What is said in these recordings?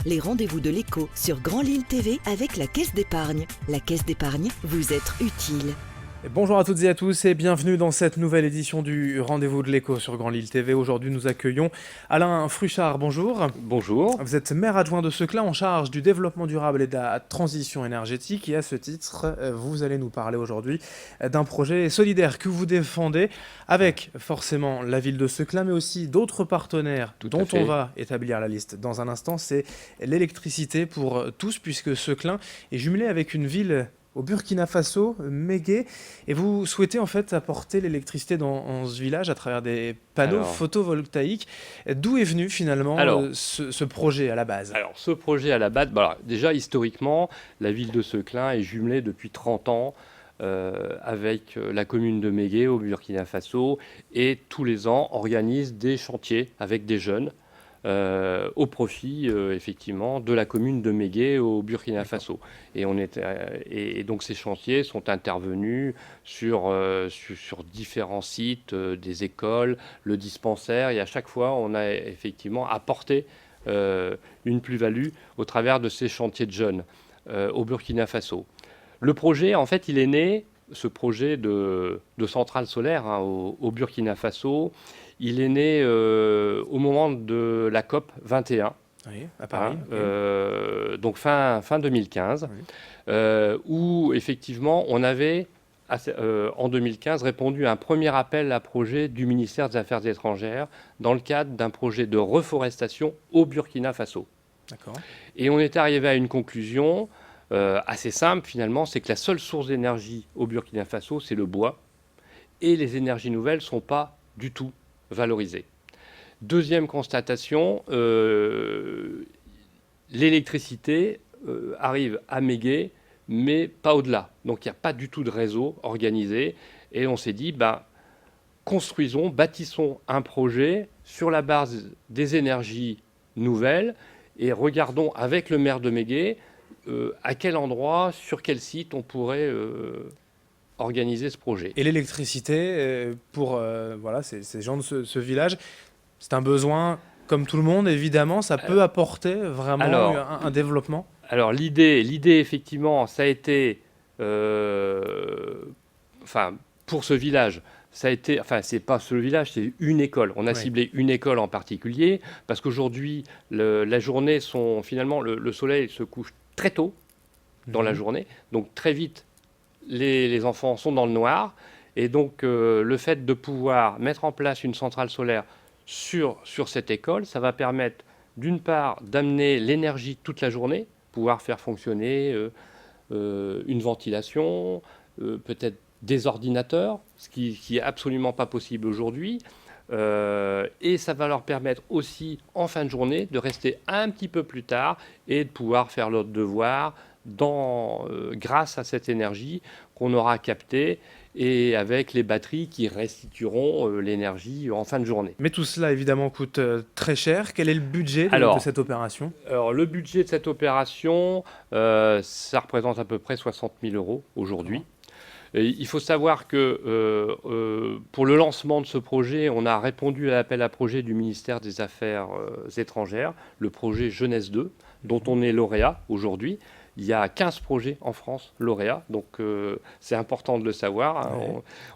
les rendez-vous de l'écho sur Grand Lille TV avec la Caisse d'épargne. La Caisse d'épargne, vous être utile. Bonjour à toutes et à tous et bienvenue dans cette nouvelle édition du Rendez-vous de l'écho sur Grand Lille TV. Aujourd'hui, nous accueillons Alain Fruchard. Bonjour. Bonjour. Vous êtes maire adjoint de Seclin en charge du développement durable et de la transition énergétique. Et à ce titre, vous allez nous parler aujourd'hui d'un projet solidaire que vous défendez avec forcément la ville de Seclin, mais aussi d'autres partenaires dont on va établir la liste dans un instant. C'est l'électricité pour tous puisque Seclin est jumelé avec une ville au Burkina Faso, Mégué, et vous souhaitez en fait apporter l'électricité dans ce village à travers des panneaux photovoltaïques. D'où est venu finalement ce projet à la base ? Alors ce projet à la base, déjà historiquement, la ville de Seclin est jumelée depuis 30 ans avec la commune de Mégué au Burkina Faso et tous les ans organise des chantiers avec des jeunes au profit effectivement de la commune de Mégué au Burkina Faso. Et donc ces chantiers sont intervenus sur différents sites, des écoles, le dispensaire, et à chaque fois on a effectivement apporté une plus-value au travers de ces chantiers de jeunes au Burkina Faso. Le projet, en fait, il est né, ce projet de centrale solaire au Burkina Faso. Il est né au moment de la COP 21, oui, à Paris, donc fin 2015, oui. Où effectivement on avait en 2015 répondu à un premier appel à projet du ministère des Affaires étrangères dans le cadre d'un projet de reforestation au Burkina Faso. D'accord. Et on est arrivé à une conclusion assez simple finalement, c'est que la seule source d'énergie au Burkina Faso, c'est le bois, et les énergies nouvelles ne sont pas du tout valorisées. Deuxième constatation, l'électricité arrive à Mégué, mais pas au-delà. Donc il n'y a pas du tout de réseau organisé. Et on s'est dit, bâtissons un projet sur la base des énergies nouvelles et regardons avec le maire de Mégué à quel endroit, sur quel site on pourrait organiser ce projet. Et l'électricité, pour ces gens de ce village, c'est un besoin comme tout le monde, évidemment, ça peut apporter vraiment un développement. Alors l'idée effectivement, ça a été, pour ce village, ça a été, c'est pas ce village, c'est une école. On a ciblé une école en particulier, parce qu'aujourd'hui, la journée finalement, le soleil se couche très tôt dans la journée, donc très vite, les enfants sont dans le noir, et donc le fait de pouvoir mettre en place une centrale solaire sur cette école, ça va permettre d'une part d'amener l'énergie toute la journée, pouvoir faire fonctionner une ventilation, peut-être des ordinateurs, ce qui est absolument pas possible aujourd'hui, et ça va leur permettre aussi en fin de journée de rester un petit peu plus tard et de pouvoir faire leurs devoirs grâce à cette énergie qu'on aura captée et avec les batteries qui restitueront l'énergie en fin de journée. Mais tout cela, évidemment, coûte très cher. Quel est le budget de cette opération ? Alors, le budget de cette opération, ça représente à peu près 60 000 € aujourd'hui. Il faut savoir que pour le lancement de ce projet, on a répondu à l'appel à projet du ministère des Affaires étrangères, le projet Jeunesse 2, dont on est lauréat aujourd'hui. Il y a 15 projets en France lauréats, donc c'est important de le savoir.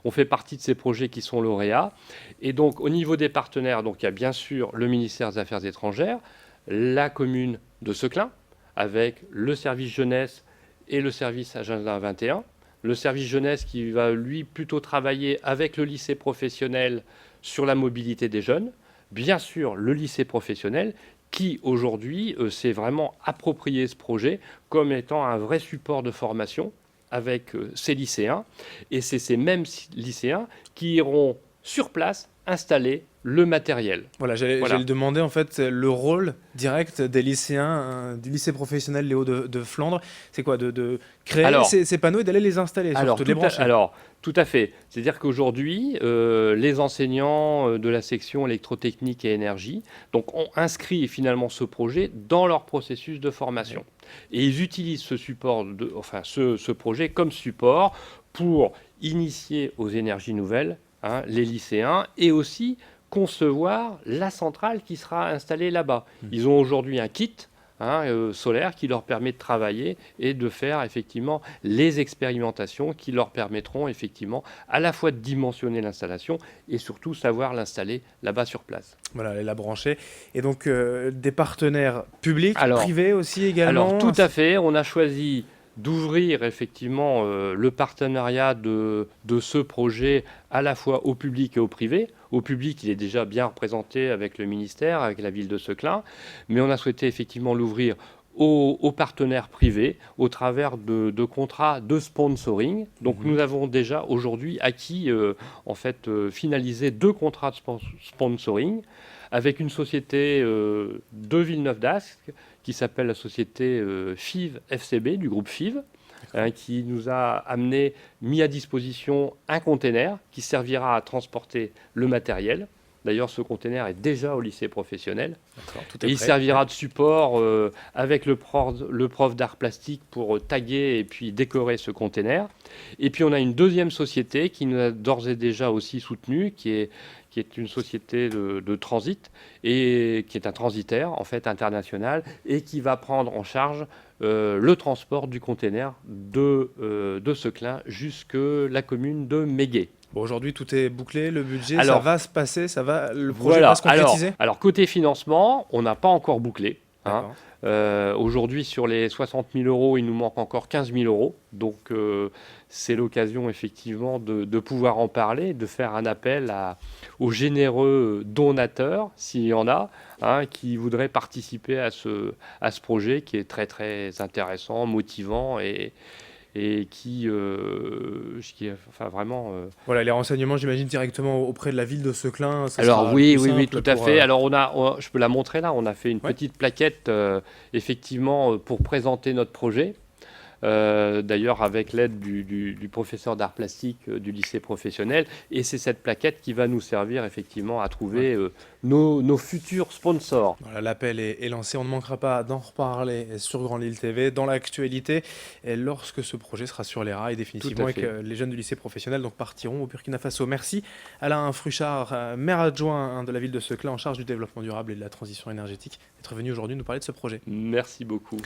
On fait partie de ces projets qui sont lauréats. Et donc, au niveau des partenaires, donc, il y a bien sûr le ministère des Affaires étrangères, la commune de Seclin, avec le service jeunesse et le service Agenda 21. Le service jeunesse qui va, lui, plutôt travailler avec le lycée professionnel sur la mobilité des jeunes. Bien sûr, le lycée professionnel qui, aujourd'hui, s'est vraiment approprié ce projet comme étant un vrai support de formation avec ces lycéens. Et c'est ces mêmes lycéens qui iront sur place installer le matériel. Voilà, j'allais le demander, en fait, le rôle direct des lycéens du lycée professionnel Léo de Flandre, c'est quoi, de créer ces panneaux et d'aller les installer, surtout de les brancher. Alors, tout à fait. C'est-à-dire qu'aujourd'hui, les enseignants de la section électrotechnique et énergie ont inscrit finalement ce projet dans leur processus de formation. Et ils utilisent ce projet comme support pour initier aux énergies nouvelles les lycéens et aussi concevoir la centrale qui sera installée là-bas. Ils ont aujourd'hui un kit solaire qui leur permet de travailler et de faire effectivement les expérimentations qui leur permettront effectivement à la fois de dimensionner l'installation et surtout savoir l'installer là-bas sur place. Voilà, elle est là branchée. Et donc, des partenaires publics, privés aussi également? Alors, tout à fait. On a choisi d'ouvrir effectivement le partenariat de ce projet à la fois au public et au privé. Au public, il est déjà bien représenté avec le ministère, avec la ville de Seclin, mais on a souhaité effectivement l'ouvrir aux partenaires privés au travers de contrats de sponsoring. Donc nous avons déjà aujourd'hui acquis, finalisé 2 contrats de sponsoring avec une société de Villeneuve d'Ascq qui s'appelle la société FIV FCB, du groupe FIV, qui nous a mis à disposition un container qui servira à transporter le matériel. D'ailleurs, ce container est déjà au lycée professionnel. Tout est il prêt. servira de support avec le prof d'art plastique pour taguer et puis décorer ce container. Et puis, on a une deuxième société qui nous a d'ores et déjà aussi soutenu, qui est une société de transit et qui est un transitaire en fait international et qui va prendre en charge le transport du container de Seclin jusque la commune de Mégué. Bon, aujourd'hui, tout est bouclé, le budget, Alors, ça va se passer, le projet va se concrétiser? Alors, côté financement, on n'a pas encore bouclé. D'accord. Aujourd'hui, sur les 60 000 euros, il nous manque encore 15 000 euros. Donc, c'est l'occasion, effectivement, de pouvoir en parler, de faire un appel aux généreux donateurs, s'il y en a, qui voudraient participer à ce projet qui est très, très intéressant, motivant et qui vraiment... Voilà, les renseignements, j'imagine, directement auprès de la ville de Seclin. Alors oui, tout à fait. Alors je peux la montrer là, on a fait une petite plaquette, effectivement, pour présenter notre projet. D'ailleurs avec l'aide du professeur d'art plastique du lycée professionnel. Et c'est cette plaquette qui va nous servir effectivement à trouver nos futurs sponsors. Voilà, l'appel est lancé, on ne manquera pas d'en reparler sur Grand Lille TV dans l'actualité et lorsque ce projet sera sur les rails définitivement et que les jeunes du lycée professionnel donc, partiront au Burkina Faso. Merci Alain Fruchard, maire adjoint de la ville de Seclin en charge du développement durable et de la transition énergétique, d'être venu aujourd'hui nous parler de ce projet. Merci beaucoup.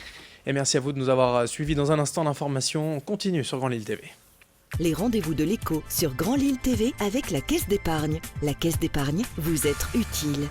Et merci à vous de nous avoir suivis. Dans un instant, l'information continue sur Grand Lille TV. Les rendez-vous de l'écho sur Grand Lille TV avec la Caisse d'épargne. La Caisse d'épargne, vous êtes utile.